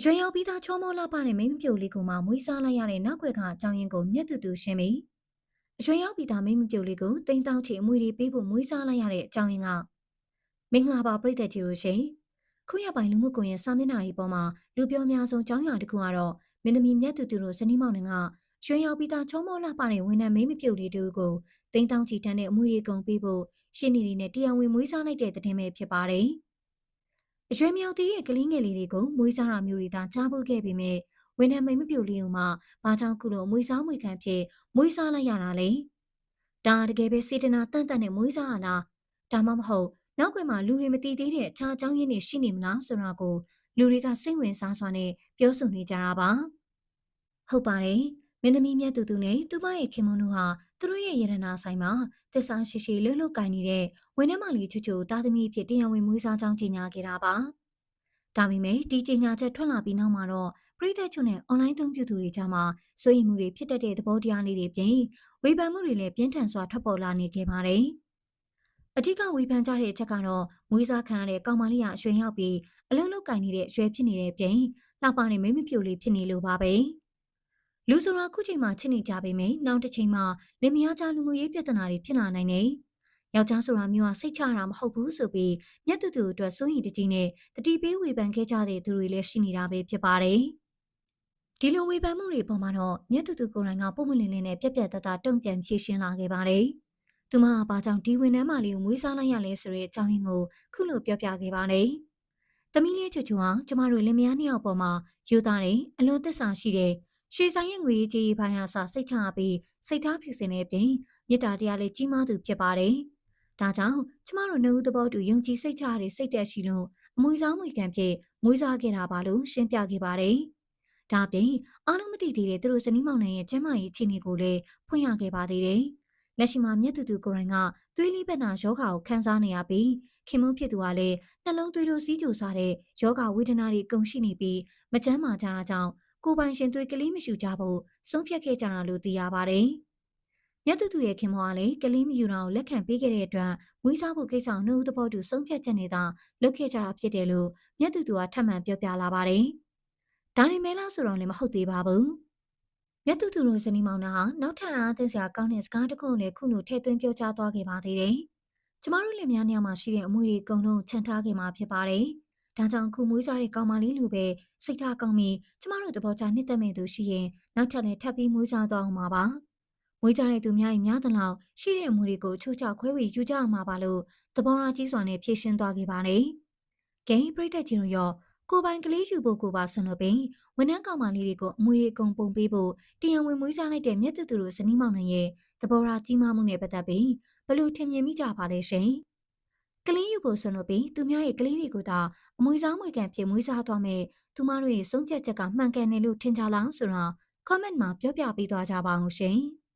အရွယ်ရောက်ပြီးသားချောမောလှပတဲ့မိန်းမပျိုလေးကိုမှမွေးစားလိုက်ရတဲ့နောက်ွယ်ကအကြောင်းရင်းကိုမျက်တူတူရှင်းပြီးအရွယ်ရောက်ပြီးသားမိန်းမပျိုလေးကိုတိမ်တောင်ချီအမွေတွေပေးဖို့မွေးစားလိုက်ရတဲ့အကြောင်းရင်းကမင်္ဂလာပါပြည်သက်ကြီးတို့ရှင်ခုရပိုင်လူမှုကွန်ရက်စာမျက်နှာတွေပေါ်မှာလူပြောများဆုံးကြောင်းရာတစ်ခုကတော့မင်းသမီးမျက်တူတူတို့ဇနီးမောင်နှံကရွှေရောက်ပြီးသားချောမောလှပတဲ့ဝန်ထမ်းမိန်းမပျိုလေးတို့ကိုတိမ်တောင်ချီတန်းတဲ့အမွေတွေကုန်ပေးဖို့ရှင်းနေနေနဲ့တရားဝင်မွေးစားလိုက်တဲ့တဲ့တင်ပဲဖြစ်ပါတယ်အရွယ်မြောက်သေးတဲ့ကလေးငယ်လေးတွေကိုမွေးစားတာမျိုးတွေသာကြားဖို့ခဲ့ပေမဲ့ဝန်ထမ်းမိန်မပြိုလေးဦးမှာဘာကြောင့်ခုလိုမွေးစားမွေခံဖြစ်မွေးစားလိုက်ရတာလဲဒါတကယ်ပဲစေတနာတန့်တန့်နဲ့မွေးစားရလားဒါမှမဟုတ်နောက်ွယ်မှာလူတွေမသိသေးတဲ့အခြားအကြောင်းရင်းတွေရှိနေမလားဆိုတာကိုလူတွေကစိတ်ဝင်စားစွာနဲ့ပြောဆိုနေကြတာပါဟုတ်ပါတယ်မင်းသမီးမြတ်သူသူနဲ့သူမရဲ့ခင်မွန်းတို့ဟာသူတို့ရဲ့ရတနာဆိုင်မှာတစ္ဆာရှိရှိလှုပ်လှုပ်ကိုင်နေတဲ့ဝန်ထမ်းမလေးချွချွသားသမီးဖြစ်တရားဝင်မွေးစားကြောင်းကြေညာခဲ့တာပါဒါပေမဲ့ဒီကြေညာချက်ထွက်လာပြီးနောက်မှာတော့ပြည်သက်ချုံနဲ့အွန်လိုင်းသုံးပြုသူတွေကြားမှာစိုးရိမ်မှုတွေဖြစ်တတ်တဲ့သဘောတရားလေးတွေပြင်ဝေဖန်မှုတွေလည်းပြင်းထန်စွာထွက်ပေါ်လာနေခဲ့ပါတယ်။အထူးဝေဖန်ကြတဲ့အချက်ကတော့မွေးစားခံရတဲ့ကောင်မလေးကအရွှေရောက်ပြီးအလုံးလောက်ကင်နေတဲ့အရွှေဖြစ်နေတဲ့ပြင်လှပတဲ့မိမပြိုလေးဖြစ်နေလို့ပါပဲ။လူဆိုတာခုချိန်မှာချစ်နေကြပေမဲ့နောက်တစ်ချိန်မှာလင်မယားကြားလူမှုရေးပြဿနာတွေဖြစ်လာနိုင်တယ်။ယောက်ျားဆိုတာမျိုးကစိတ်ချတာမဟုတ်ဘူးဆိုပြီးမြတ်တူတူအတွက်စိုးရိမ်တကြီးနဲ့တတိပေးဝေဖန်ခဲ့ကြတဲ့သူတွေလည်းရှိနေတာပဲဖြစ်ပါတယ်။ဒီလိုဝေဖန်မှုတွေပေါ်မှာတော့မြတ်တူတူကိုယ်တိုင်ကပုံမလင်းလင်းနဲ့ပြက်ပြက်တသားတုံ့ပြန်ဖြေရှင်းလာခဲ့ပါတယ်။သူမကဘာကြောင့်ဒီဝန်ထမ်းမလေးကိုမွေးစားလိုက်ရလဲဆိုတဲ့အကြောင်းရင်းကိုခုလိုပြောပြခဲ့ပါတယ်။သမီးလေးချူချူဟာကျမတို့လင်မယားနှစ်ယောက်ပေါ်မှာယူသားတဲ့အလွန်သစ္စာရှိတဲ့ရွှေဆိုင်ရဲ့ငွေကြေးပိုင်းဟာစစိတ်ချပြီးစိတ်ထားဖြူစင်တဲ့ပြင်မေတ္တာတရားလေးကြီးမားသူဖြစ်ပါတယ်။ဒါကြောင့်ကျမတို့နှစ်ဦးသဘောတူယုံကြည်စိတ်ချရတဲ့စိတ်သက်ရှိလို့အမွေစားမွေခံဖြစ်မွေးစားခဲ့တာပါလို့ရှင်းပြခဲ့ပါတယ်။ဒါပြင်အားလုံးမသိသေးတဲ့သူတို့ဇနီးမောင်နှံရဲ့ကျန်းမာရေးအခြေအနေကိုလည်းဖွင့်ရခဲ့ပါသေးတယ်။လက်ရှိမှာမြတ်တူတူကိုယ်တိုင်ကသွေးလိပ်ဘက်နာယောဂါကိုခံစားနေရပြီးခင်မုန်းဖြစ်သူကလည်းနှလုံးသွေးတို့စီးကြိုစားတဲ့ယောဂဝေဒနာတွေအကုန်ရှိနေပြီးမကျန်းမာကြတာကြောင့်ကိုယ်ပိုင်ရှင်သွေးကလေးမရှိကြဖို့ဆုံးဖြတ်ခဲ့ကြတာလို့သိရပါတယ်။မြတ်တူတူရဲ့ခင်မွားကလည်းကလေးမယူတာကိုလက်ခံပေးခဲ့တဲ့အတွက်မွေးစားဖို့ကိစ္စကိုနှုတ်သဘောတူဆုံးဖြတ်ချက်နဲ့သာလုပ်ခဲ့ကြတာဖြစ်တယ်လို့မြတ်တူတူကထပ်မံပြောပြလာပါတယ်။ဒါနဲ့မဲလားဆိုတော့လည်းမဟုတ်သေးပါဘူး။မြတ်တူတူတို့ဇနီးမောင်နှံဟာနောက်ထပ်အားသင့်စရာကောင်းတဲ့စကားတစ်ခုနဲ့ခုလိုထည့်သွင်းပြောကြားသွားခဲ့ပါသေးတယ်။ကျမတို့လင်မယားနှစ်ယောက်မှာရှိတဲ့အမွေတွေအကုန်လုံးခြံထားခဲ့မှာဖြစ်ပါတယ်။ဒါကြောင့်ခုမွေးစားတဲ့ကောင်မလေးလိုပဲစိတ်ထားကောင်းပြီးကျမတို့သဘောကျနှစ်သက်မဲ့သူရှိရင်နောက်ထပ်လည်းထပ်ပြီးမွေးစားသွားအောင်ပါပါ။မွေးကြတဲ့သူများရင်များသလောက်ရှိတဲ့အမွေတွေကိုချိုးချခွဲဝေယူကြရမှာပါလို့သဘောထားကြီးစွာနဲ့ဖြေရှင်းသွားခဲ့ပါတယ်။ဂိမ်းပရိသတ်ကြီးတို့ရောကိုပိုင်ကလေးယူဖို့ကိုပါဆွလို့ပြီးဝန်ထမ်းကောင်မလေးတွေကိုအမွေအကုန်ပုံပေးဖို့တရားဝင်မွေးစားလိုက်တဲ့မြတ်တူတူတို့ဇနီးမောင်နှံရဲ့သဘောထားကြီးမားမှုနဲ့ပတ်သက်ပြီးဘလို့ထင်မြင်မိကြပါလဲရှင်။ကလေးယူဖို့ဆွလို့ပြီးသူများရဲ့ကလေးတွေကိုသာအမွေစားမွေကန်ဖြစ်မွေးစားသွားမယ်သူမတို့ရဲ့ဆုံးဖြတ်ချက်ကမှန်ကန်တယ်လို့ထင်ကြလားဆိုတော့ comment မှာပြောပြပေးသွားကြပါအောင်ရှင်။